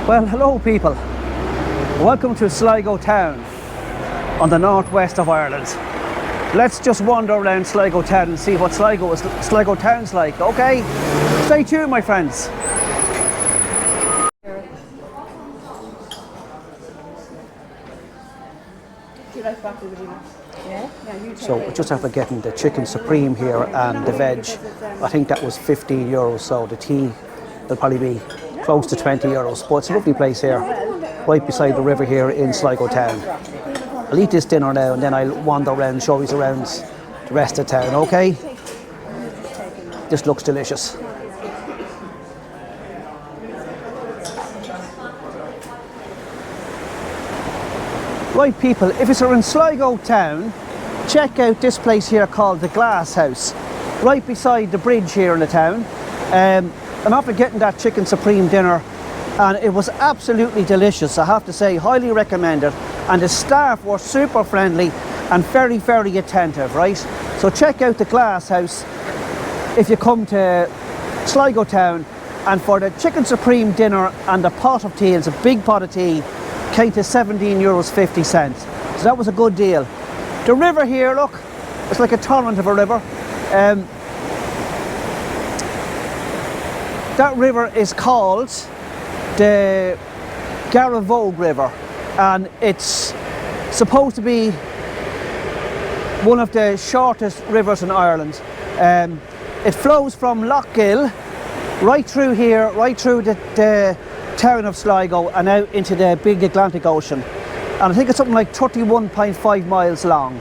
Well, hello people. Welcome to Sligo town on the northwest of Ireland. Let's just wander around Sligo town and see what Sligo town's like, okay? Stay tuned, my friends. So just after getting the chicken supreme here and the veg, I think that was 15 euros, so the tea will probably be close to 20 euros, but it's a lovely place here, right beside the river here in Sligo town. I'll eat this dinner now and then I'll wander around and show you around the rest of town, okay? This looks delicious. Right people, if you're in Sligo town, check out this place here called the Glass House, right beside the bridge here in the town. I'm after getting that chicken supreme dinner and it was absolutely delicious, I have to say, highly recommended, and the staff were super friendly and very, very attentive, right? So check out the Glass House if you come to Sligo town, and for the chicken supreme dinner and the pot of tea, it's a big pot of tea, came to 17 euros 50 cents. So that was a good deal. The river here, look, it's like a torrent of a river. That river is called the Garavogue River, and it's supposed to be one of the shortest rivers in Ireland. It flows from Lochgill right through here, right through the town of Sligo and out into the big Atlantic Ocean. And I think it's something like 31.5 miles long.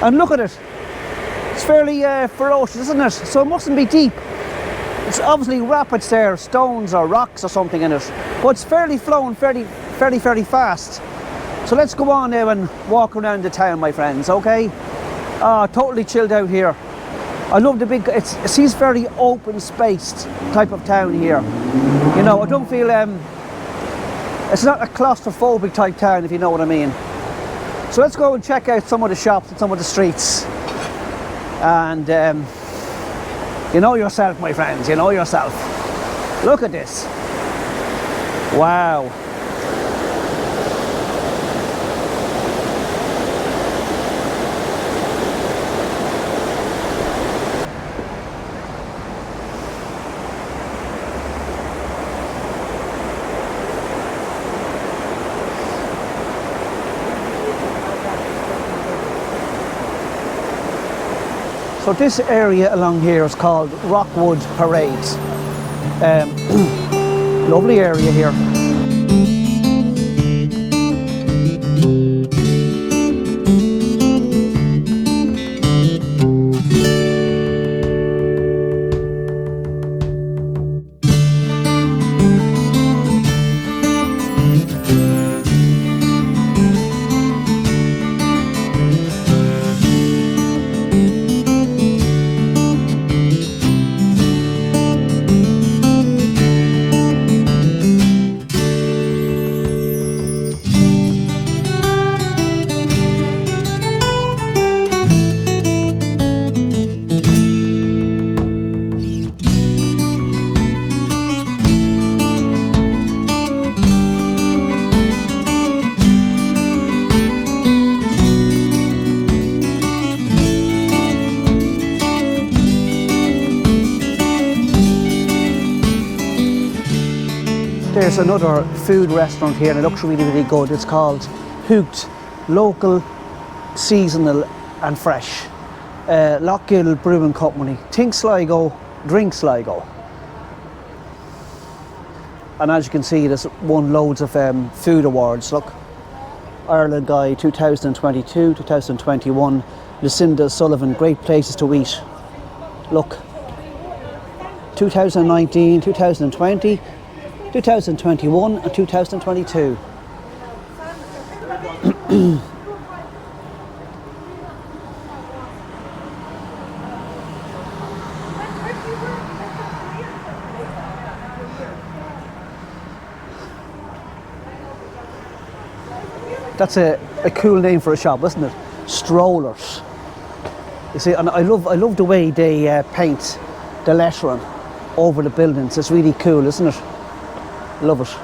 And look at it, it's fairly ferocious, isn't it? So it mustn't be deep. It's obviously rapids there, stones or rocks or something in it, but it's fairly flowing fairly fast. So let's go on now and walk around the town, my friends, okay? Totally chilled out here. I love the big, it seems very open spaced type of town here. You know, I don't feel, it's not a claustrophobic type town, if you know what I mean. So let's go and check out some of the shops and some of the streets. And you know yourself, my friends, you know yourself. Look at this. Wow. So this area along here is called Rockwood Parade. Lovely area here. There's another food restaurant here and it looks really, really good. It's called Hooked, local, seasonal and fresh. Lochgill Brewing Company. Think Sligo, drink Sligo. And as you can see, there's won loads of food awards. Look, Ireland Guy 2022, 2021, Lucinda Sullivan, Great Places to Eat. Look, 2019, 2020, 2021 and 2022. That's a cool name for a shop, isn't it? Strollers. You see, and I love the way they paint the lettering over the buildings. It's really cool, isn't it? Love it.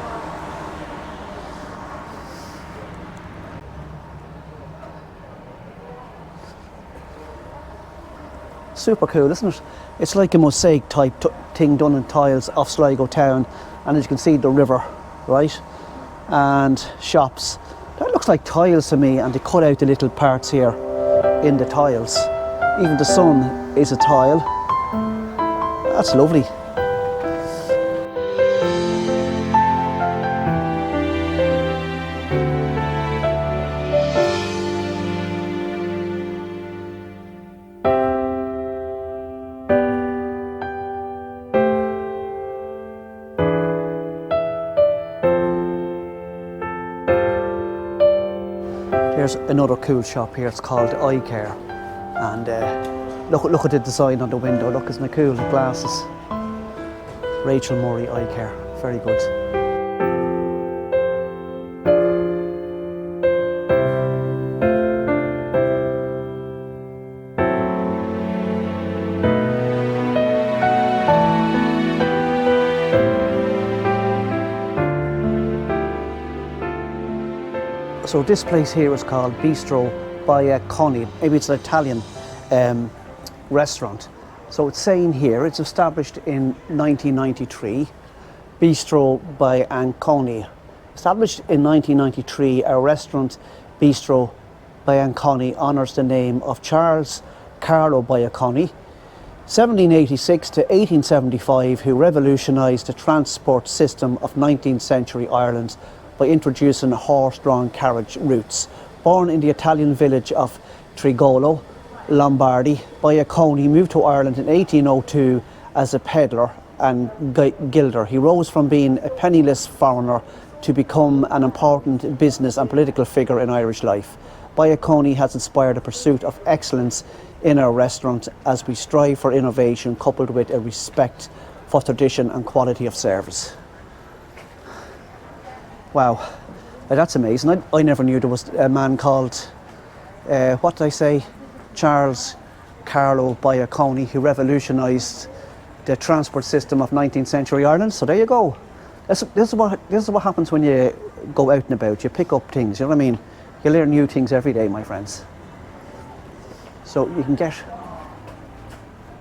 super cool, isn't it? It's like a mosaic type thing done in tiles of Sligo town, and as you can see, the river, right? And shops. That looks like tiles to me, and they cut out the little parts here in the tiles. Even the sun is a tile. That's lovely. There's another cool shop here. It's called Eye Care, and look at the design on the window. Look, isn't it cool? The glasses. Rachel Murray Eye Care. Very good. So this place here is called Bistro by Connacht. Maybe it's an Italian restaurant. So it's saying here it's established in 1993. Bistro by Connacht. Established in 1993, a restaurant, Bistro by Connacht, honours the name of Charles Carlo by Connacht, 1786 to 1875, who revolutionised the transport system of 19th century Ireland by introducing horse-drawn carriage routes. Born in the Italian village of Trigolo, Lombardy, Connacht moved to Ireland in 1802 as a peddler and gilder. He rose from being a penniless foreigner to become an important business and political figure in Irish life. Connacht has inspired a pursuit of excellence in our restaurant as we strive for innovation coupled with a respect for tradition and quality of service. Wow, that's amazing. I never knew there was a man called, what did I say? Charles Carlo by Connacht, who revolutionised the transport system of 19th century Ireland. So there you go. This is what happens when you go out and about. You pick up things, you know what I mean? You learn new things every day, my friends. So you can get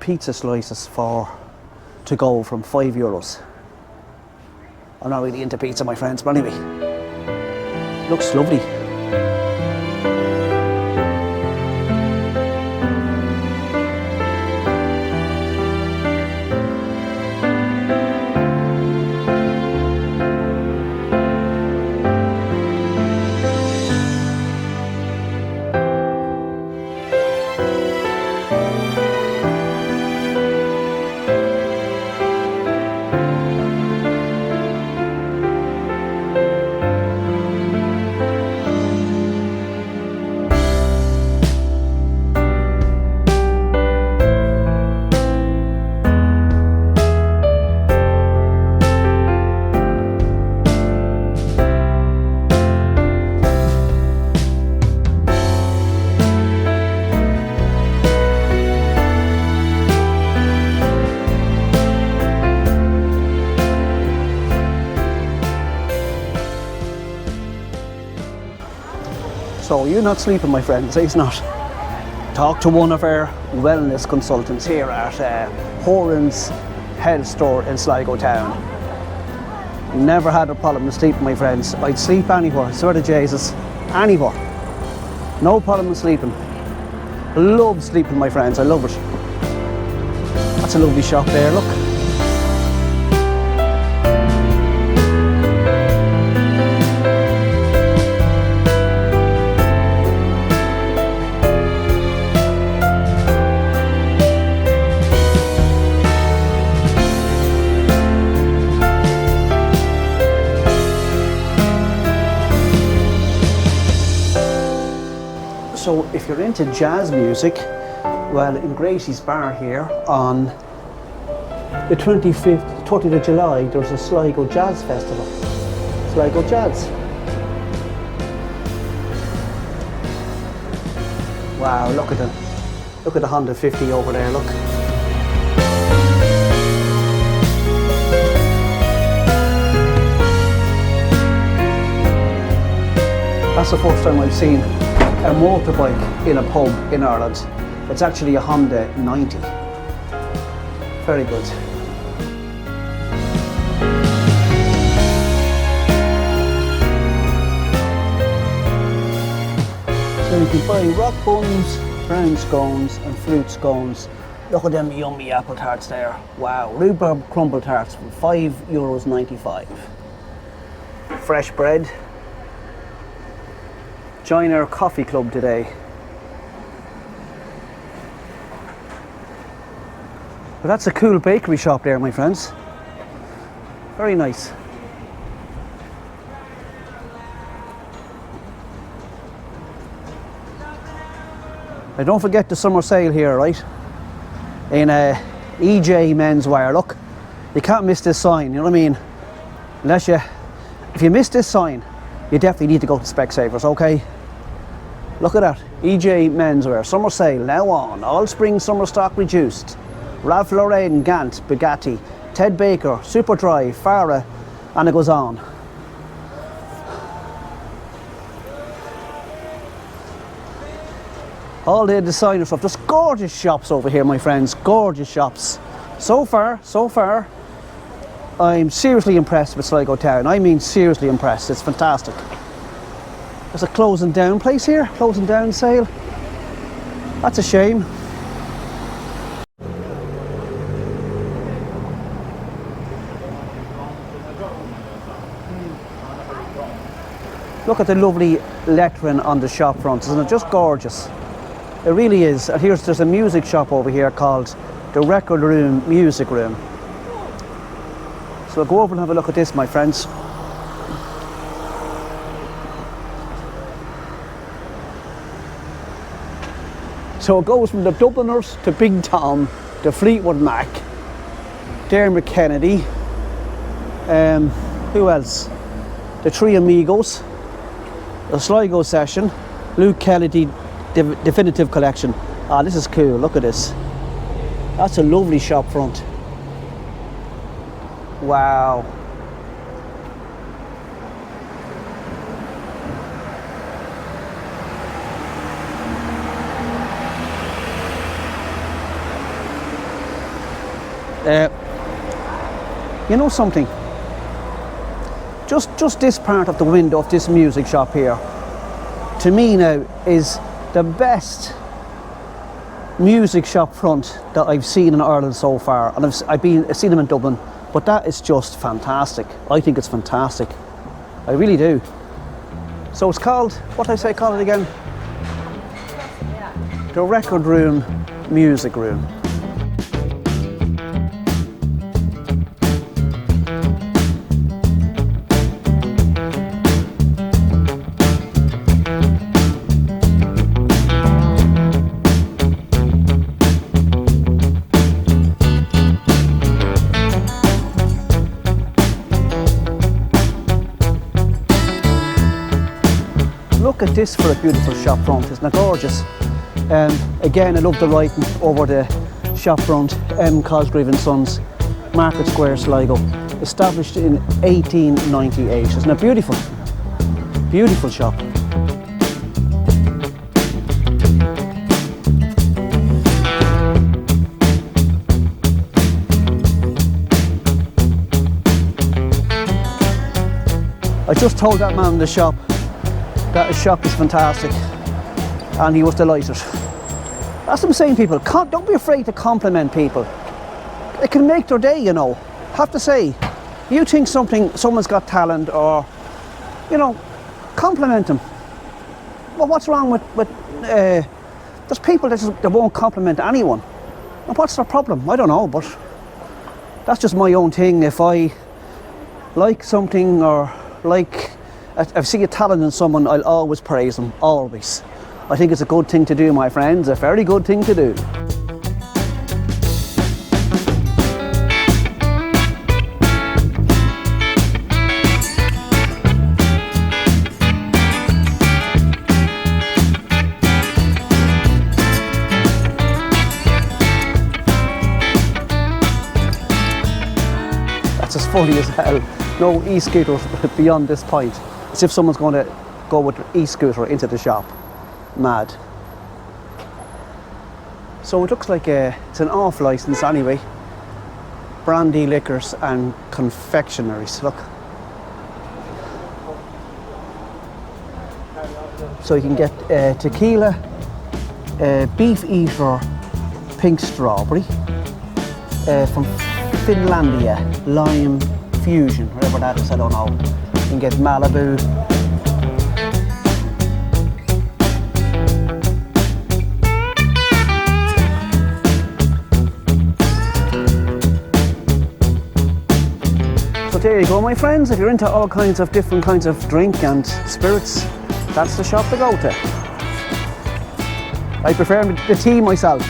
pizza slices to go from €5. I'm not really into pizza, my friends, but anyway, looks lovely. So you're not sleeping, my friends, he's not. Talk to one of our wellness consultants here at Horan's Health Store in Sligo town. Never had a problem with sleeping, my friends. I'd sleep anywhere, I swear to Jesus, anywhere. No problem with sleeping. Love sleeping, my friends, I love it. That's a lovely shop there, look. So if you're into jazz music, well, in Gracie's Bar here on the 25th, 30th of July, there's a Sligo Jazz Festival. Sligo Jazz. Wow, look at the Honda 50 over there, look. That's the first time I've seen a motorbike in a pub in Ireland. It's actually a Honda 90. Very good. So you can buy rock buns, brown scones and fruit scones. Look at them yummy apple tarts there. Wow, rhubarb crumble tarts for €5.95. Fresh bread. Join our coffee club today. But that's a cool bakery shop there, my friends. Very nice. Now don't forget the summer sale here, right? In EJ menswear. Look, you can't miss this sign, you know what I mean? If you miss this sign, you definitely need to go to Specsavers, okay? Look at that, EJ menswear, summer sale now on. All spring summer stock reduced. Ralph Lauren, Gant, Bugatti, Ted Baker, Superdry, Farah, and it goes on. All the designer stuff, just gorgeous shops over here, my friends, gorgeous shops. So far, I'm seriously impressed with Sligo Town. I mean seriously impressed, it's fantastic. There's a closing down place here, closing down sale. That's a shame. Look at the lovely lettering on the shop fronts, isn't it just gorgeous? It really is. And there's a music shop over here called the Record Room Music Room. So I'll go over and have a look at this, my friends. So it goes from the Dubliners to Big Tom to Fleetwood Mac, Dermot Kennedy, who else? The Three Amigos, the Sligo Session, Luke Kennedy Definitive Collection. Ah, this is cool, look at this. That's a lovely shop front. Wow. You know something? Just this part of the window of this music shop here, to me now, is the best music shop front that I've seen in Ireland so far. And I've seen them in Dublin, but that is just fantastic. I think it's fantastic. I really do. So it's called, what did I say call it again? The Record Room Music Room. Look at this for a beautiful shop front, isn't it gorgeous? Again, I love the writing over the shop front, M. Cosgrave and Sons, Market Square, Sligo. Established in 1898. Isn't it beautiful? Beautiful shop. I just told that man in the shop that his shop is fantastic, and he was delighted. That's what I'm saying, people. Don't be afraid to compliment people. It can make their day, you know. Have to say, you think someone's got talent, or, you know, compliment them. Well, what's wrong with there's people that won't compliment anyone. And what's their problem? I don't know, but that's just my own thing. If I like something, or I see a talent in someone, I'll always praise them, always. I think it's a good thing to do, my friends, a very good thing to do. That's as funny as hell. No e-scooters beyond this point. As if someone's going to go with an e-scooter into the shop. Mad. So it looks like it's an off licence anyway. brandy, liquors and confectionaries. Look. So you can get tequila, beef eater, pink strawberry, from Finlandia, lime fusion, whatever that is, I don't know. You can get Malibu. So there you go, my friends. If you're into all kinds of different kinds of drink and spirits, that's the shop to go to. I prefer the tea myself,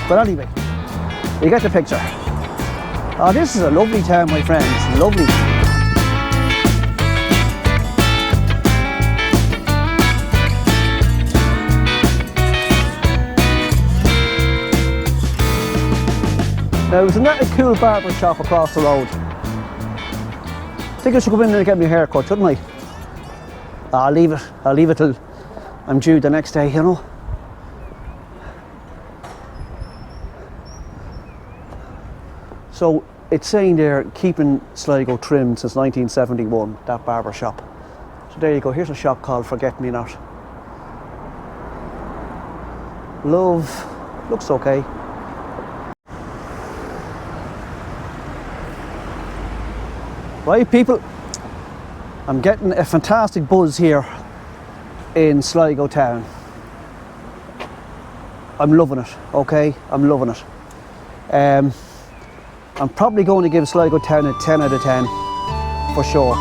but anyway, you get the picture. Oh, this is a lovely town, my friends, lovely. Now, isn't that a cool barber shop across the road? I think I should go in there and get me a haircut, shouldn't I? I'll leave it till I'm due the next day, you know. So it's saying there, keeping Sligo trimmed since 1971, that barber shop. So there you go, here's a shop called Forget Me Not. Love, looks okay. Right people, I'm getting a fantastic buzz here in Sligo town. I'm loving it, okay? I'm loving it. I'm probably going to give Sligo town a 10 out of 10, for sure.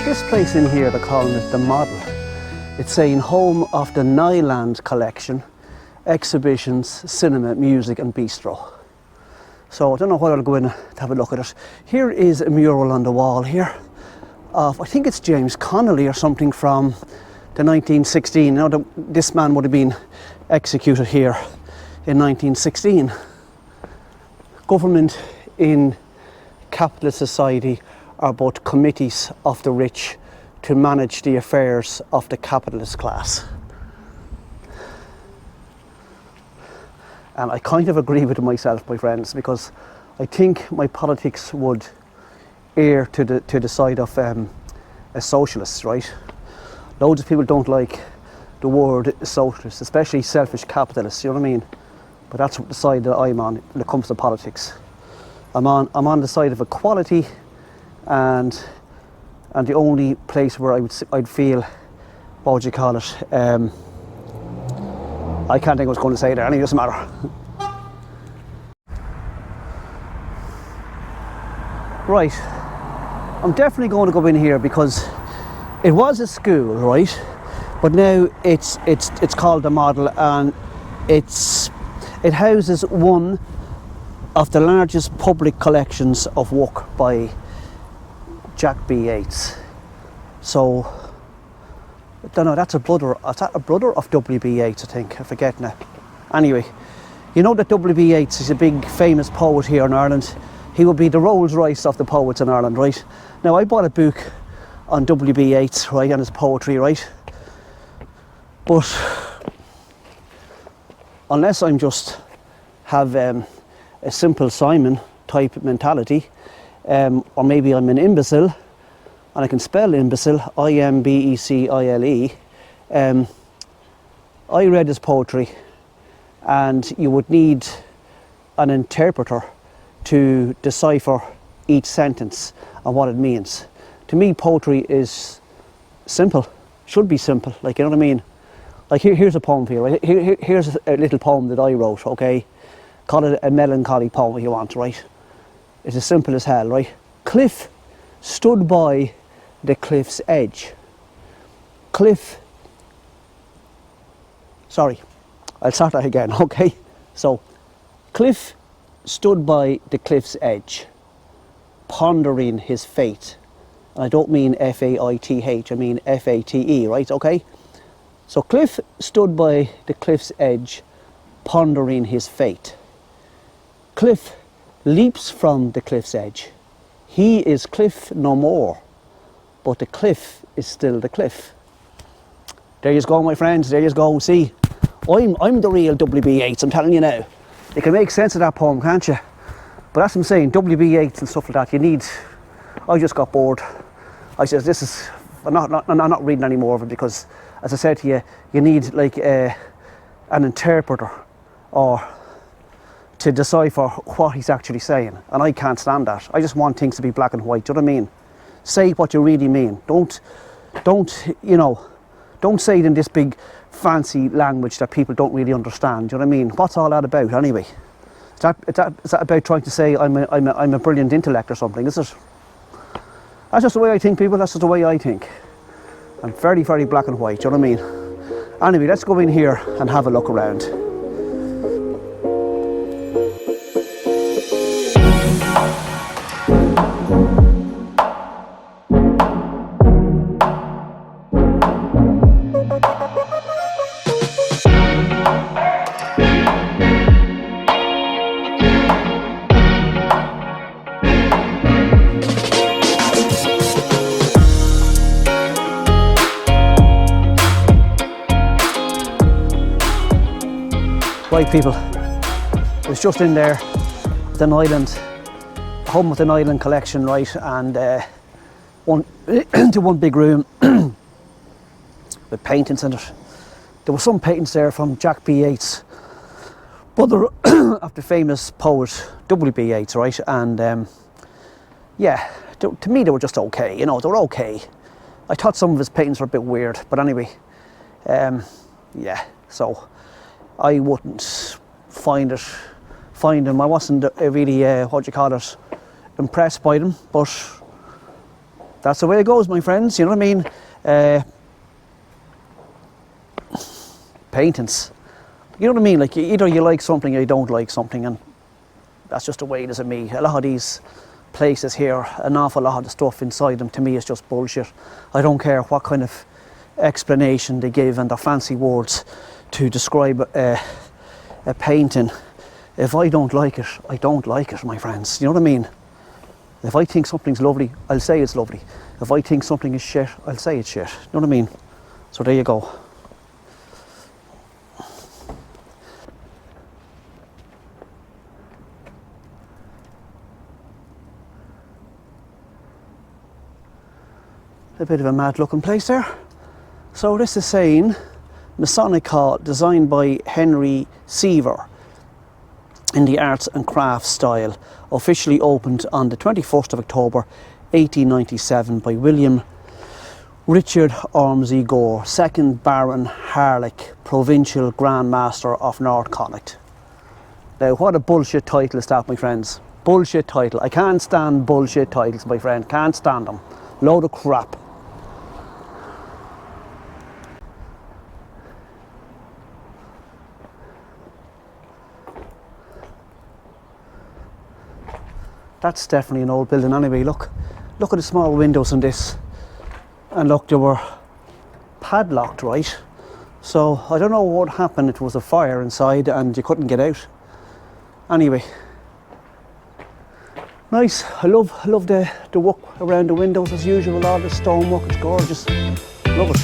This place in here, they're calling it the Model. It's saying home of the Nyland collection, exhibitions, cinema, music and bistro. So I don't know whether I'll go in and have a look at it. Here is a mural on the wall here of, I think it's James Connolly or something from the 1916. Now this man would have been executed here in 1916. Government in capitalist society are both committees of the rich to manage the affairs of the capitalist class. And I kind of agree with it myself, my friends, because I think my politics would err to the side of a socialist, right? Loads of people don't like the word socialist, especially selfish capitalists, you know what I mean? But that's the side that I'm on when it comes to politics. I'm on the side of equality, and the only place where I'd feel, what would you call it? I can't think what I was going to say there. Anyway, it doesn't matter. Right, I'm definitely going to go in here because it was a school, right? But now it's called the Model, and it houses one of the largest public collections of work by Jack B. Yates. So I don't know, that's a brother. Is that a brother of WB Yates? I think I forget now. Anyway, you know that WB Yates is a big famous poet here in Ireland. He would be the Rolls Royce of the poets in Ireland, right? Now I bought a book on WB Yates, right, and his poetry, right? But unless I'm just have a simple Simon type mentality, or maybe I'm an imbecile, and I can spell imbecile, I-M-B-E-C-I-L-E. I read his poetry, and you would need an interpreter to decipher each sentence and what it means. To me, poetry is simple, should be simple, like, you know what I mean? Like, here's a poem for you, right? Here's a little poem that I wrote, okay? Call it a melancholy poem if you want, right? It's as simple as hell, right? Cliff stood by the cliff's edge. Sorry, I'll start that again, okay? So, Cliff stood by the cliff's edge, pondering his fate. And I don't mean F-A-I-T-H, I mean F-A-T-E, right, okay? So Cliff stood by the cliff's edge, pondering his fate. Cliff leaps from the cliff's edge. He is Cliff no more, but the cliff is still the cliff. There you go, my friends, there you go. See, I'm the real WB Yates, I'm telling you now. You can make sense of that poem, can't you? But that's what I'm saying, WB Yates and stuff like that, you need... I just got bored. I said, this is... I'm not reading any more of it because, as I said to you, you need like an interpreter or to decipher what he's actually saying. And I can't stand that. I just want things to be black and white, do you know what I mean? Say what you really mean. Don't say it in this big fancy language that people don't really understand, do you know what I mean? What's all that about anyway? Is that about trying to say I'm a brilliant intellect or something, is it? That's just the way I think, people, that's just the way I think. I'm very, very black and white, do you know what I mean? Anyway, let's go in here and have a look around. Right, people, it's just in there, the Island, home with an Island collection, right, and into one big room with paintings in it. There were some paintings there from Jack B. Yates, brother of the famous poet WB Yates, right, and yeah, to me they were just okay, you know, they were okay. I thought some of his paintings were a bit weird, but anyway, yeah, so I wouldn't find them. I wasn't really, impressed by them, but that's the way it goes, my friends, you know what I mean? Paintings, you know what I mean? Like, either you like something or you don't like something, and that's just the way it is with me. A lot of these places here, an awful lot of the stuff inside them, to me, is just bullshit. I don't care what kind of explanation they give and their fancy words to describe a painting. If I don't like it, I don't like it, my friends. You know what I mean? If I think something's lovely, I'll say it's lovely. If I think something is shit, I'll say it's shit. You know what I mean? So there you go. A bit of a mad looking place there. So this is saying Masonic Hall, designed by Henry Seaver in the arts and crafts style, officially opened on the 21st of October 1897 by William Richard Ormsey Gore, 2nd Baron Harlech, Provincial Grand Master of North Connacht. Now, what a bullshit title is that, my friends? Bullshit title. I can't stand bullshit titles, my friend. Can't stand them. Load of crap. That's definitely an old building anyway. Look at the small windows in this, and look, they were padlocked, right? So I don't know what happened. It was a fire inside and you couldn't get out. Anyway, nice. I love the work around the windows as usual. All the stonework is gorgeous. Love it.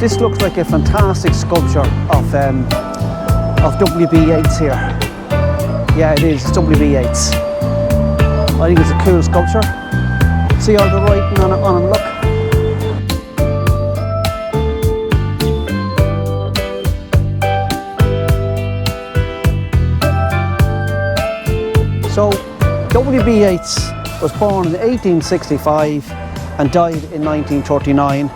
This looks like a fantastic sculpture of WB Yates here. Yeah, it is, it's WB Yates. I think it's a cool sculpture. See all the writing on it, look. So, WB Yates was born in 1865 and died in 1939,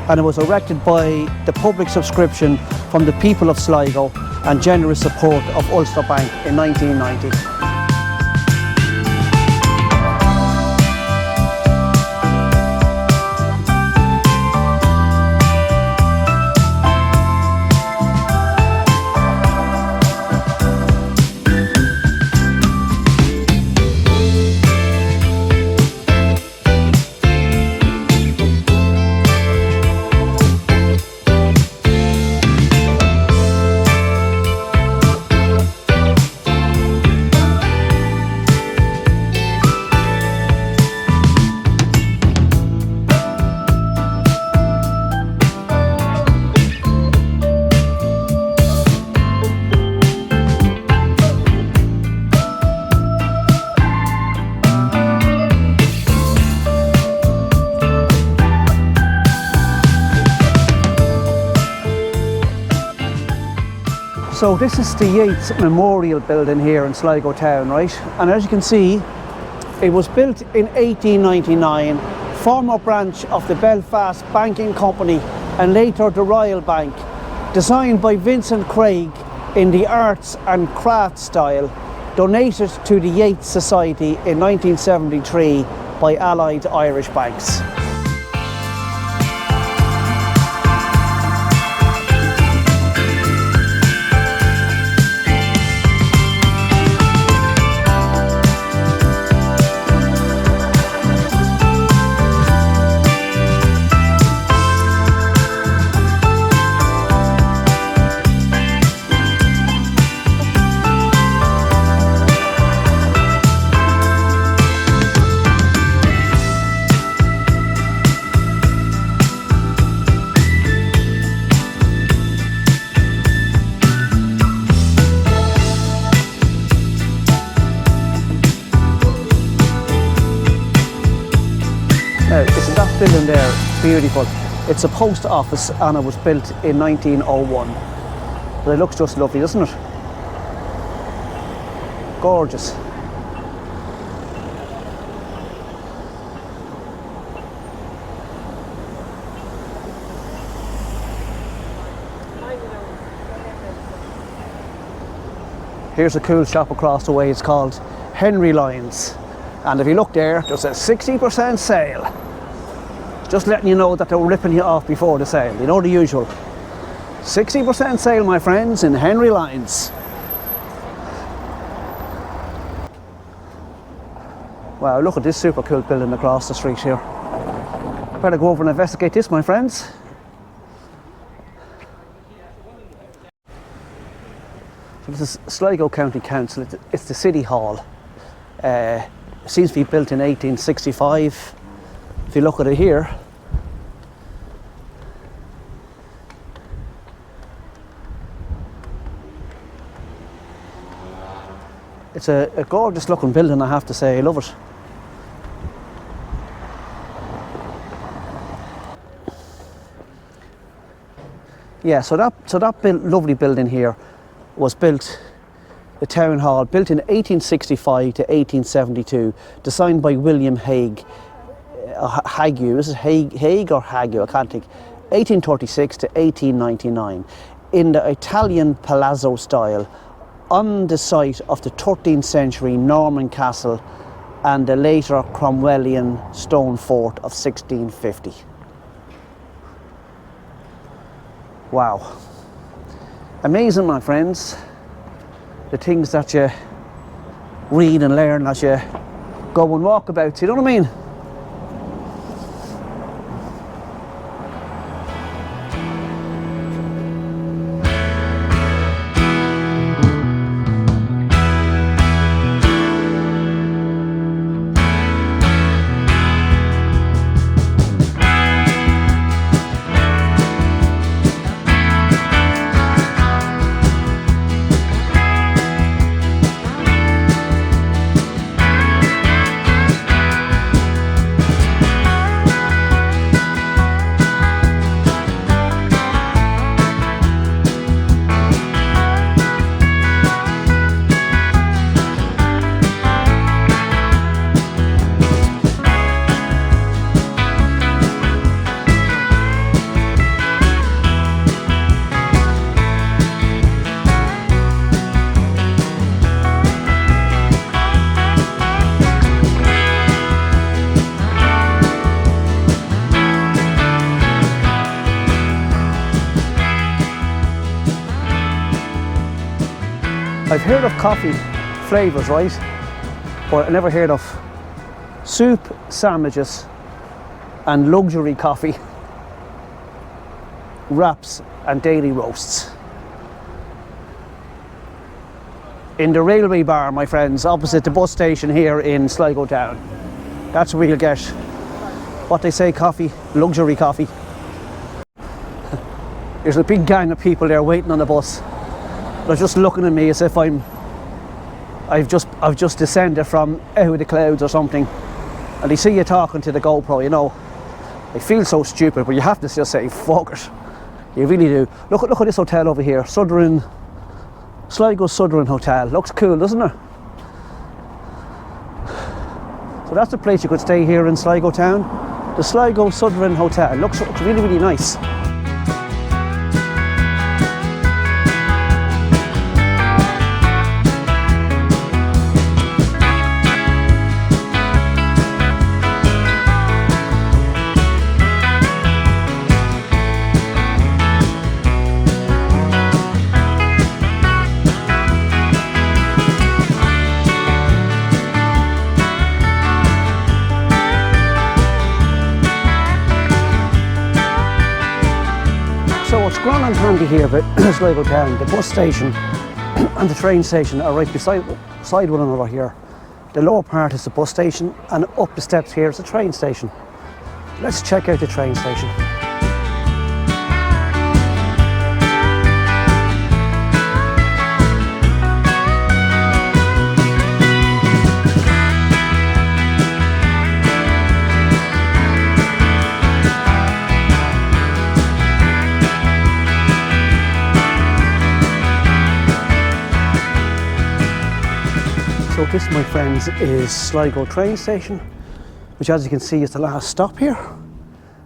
and it was erected by the public subscription from the people of Sligo and generous support of Ulster Bank in 1990. So this is the Yates Memorial Building here in Sligo town, right? And as you can see, it was built in 1899, former branch of the Belfast Banking Company and later the Royal Bank, designed by Vincent Craig in the arts and crafts style, donated to the Yates Society in 1973 by allied Irish banks. Isn't that building there beautiful? It's a post office and it was built in 1901. But it looks just lovely, doesn't it? Gorgeous. Here's a cool shop across the way, it's called Henry Lyons. And if you look there, there's a 60% sale. Just letting you know that they're ripping you off before the sale, you know, the usual. 60% sale, my friends, in Henry Lyons. Wow, look at this super cool building across the street here. Better go over and investigate this, my friends. So this is Sligo County Council, it's the City Hall. It seems to be built in 1865. If you look at it here, it's a gorgeous looking building, I have to say. I love it. Yeah, so that lovely building here was built, the town hall, built in 1865 to 1872, designed by William Hague. Hague, is it Hague or Hague? I can't think. 1836 to 1899, in the Italian palazzo style, on the site of the 13th century Norman castle and the later Cromwellian stone fort of 1650. Wow. Amazing, my friends. The things that you read and learn as you go and walk about, you know what I mean? I've heard of coffee flavours, right? But I never heard of soup, sandwiches and luxury coffee, wraps and daily roasts. In the railway bar, my friends, opposite the bus station here in Sligo town. That's where you'll get what they say coffee, luxury coffee. There's a big gang of people there waiting on the bus. They're just looking at me as if I've just descended from out of the clouds or something. And they see you talking to the GoPro, you know. I feel so stupid, but you have to just say, fuck it. You really do. Look at this hotel over here, Sligo Southern Hotel. Looks cool, doesn't it? So that's the place you could stay here in Sligo town. The Sligo Southern Hotel. Looks really, really nice. So what's grand and handy here about Sligo town, the bus station and the train station are right beside one another here. The lower part is the bus station and up the steps here is the train station. Let's check out the train station. So this, my friends, is Sligo train station, which as you can see is the last stop here.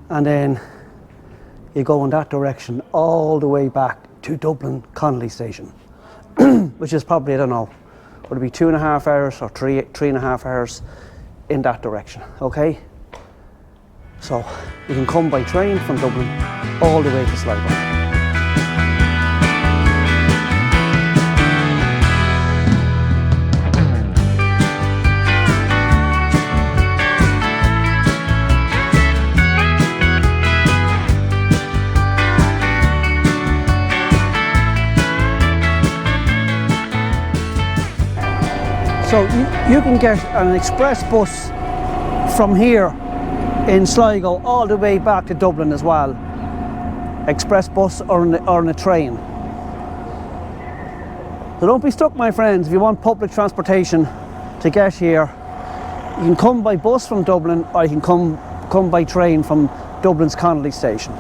And then you go in that direction all the way back to Dublin Connolly station, which is probably, I don't know, would it be 2.5 hours or 3.5 hours in that direction, okay? So you can come by train from Dublin all the way to Sligo. So you can get an express bus from here in Sligo all the way back to Dublin as well. Express bus or on a train. So don't be stuck, my friends. If you want public transportation to get here, you can come by bus from Dublin or you can come by train from Dublin's Connolly station.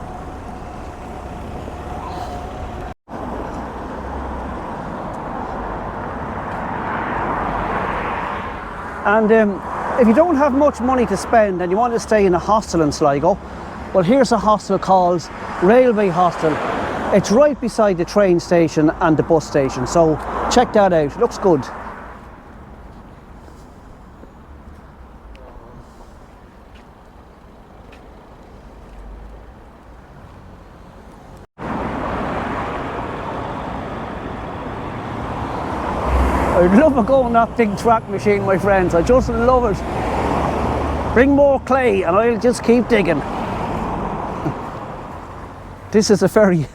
And if you don't have much money to spend and you want to stay in a hostel in Sligo, well, here's a hostel called Railway Hostel. It's right beside the train station and the bus station, so check that out. It looks good. I'd love to go on that big track machine, my friends. I just love it. Bring more clay and I'll just keep digging. This is a very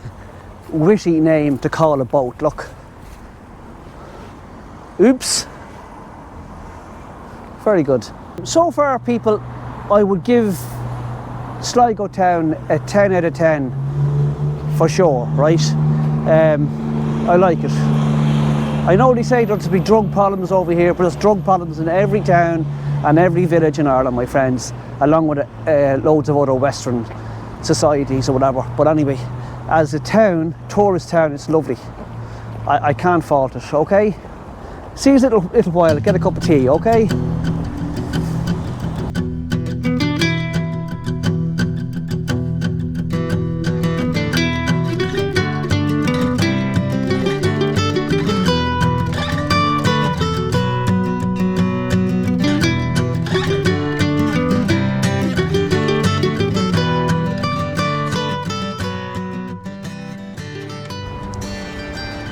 witty name to call a boat, look. Oops. Very good. So far, people, I would give Sligo town a 10 out of 10 for sure, right? I like it. I know they say there's be drug problems over here, but there's drug problems in every town and every village in Ireland, my friends, along with loads of other Western societies or whatever. But anyway, as a town, tourist town, it's lovely. I can't fault it, okay? See you in a little while, get a cup of tea, okay?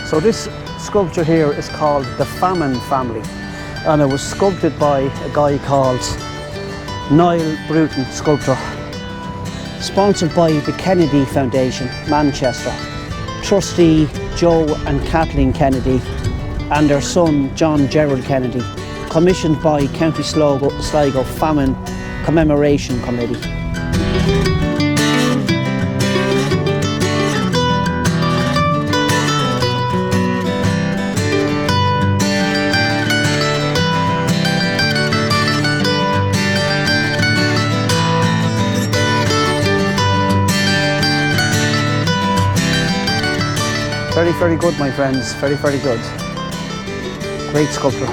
So this sculpture here is called the Famine Family, and it was sculpted by a guy called Niall Bruton Sculptor, sponsored by the Kennedy Foundation, Manchester, trustee Joe and Kathleen Kennedy and their son John Gerald Kennedy, commissioned by County Sligo Famine Commemoration Committee. Very, very good, my friends. Very, very good. Great sculpture.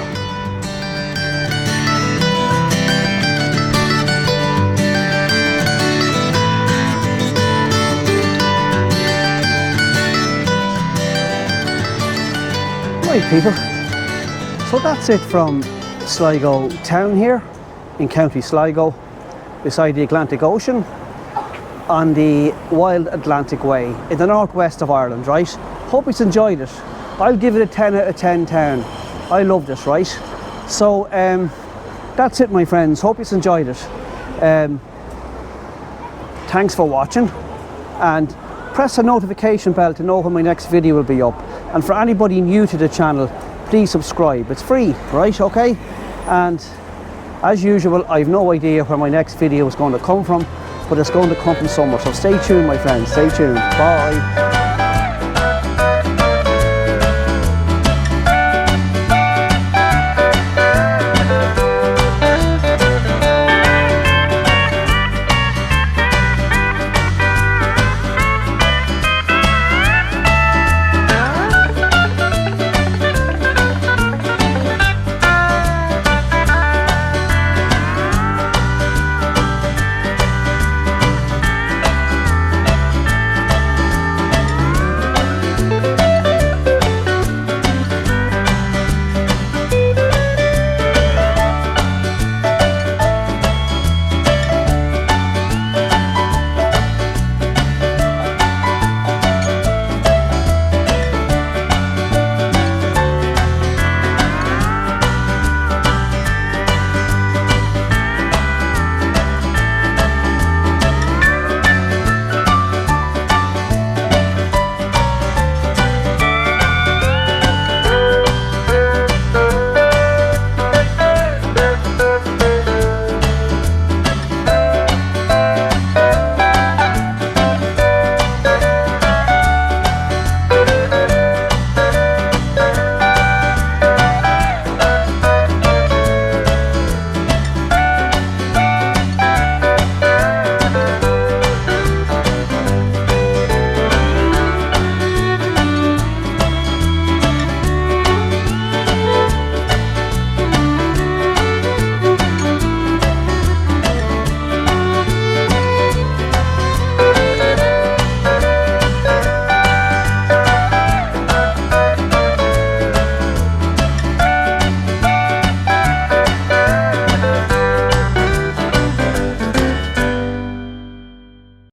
Right, people. So that's it from Sligo town here in County Sligo, beside the Atlantic Ocean, on the Wild Atlantic Way in the northwest of Ireland, right? Hope you enjoyed it. I'll give it a 10 out of 10 town. I loved it, right? So that's it, my friends. Hope you enjoyed it. Thanks for watching, and press the notification bell to know when my next video will be up. And for anybody new to the channel, please subscribe. It's free, right? Okay? And as usual, I have no idea where my next video is going to come from, but it's going to come from somewhere. So stay tuned, my friends. Stay tuned. Bye.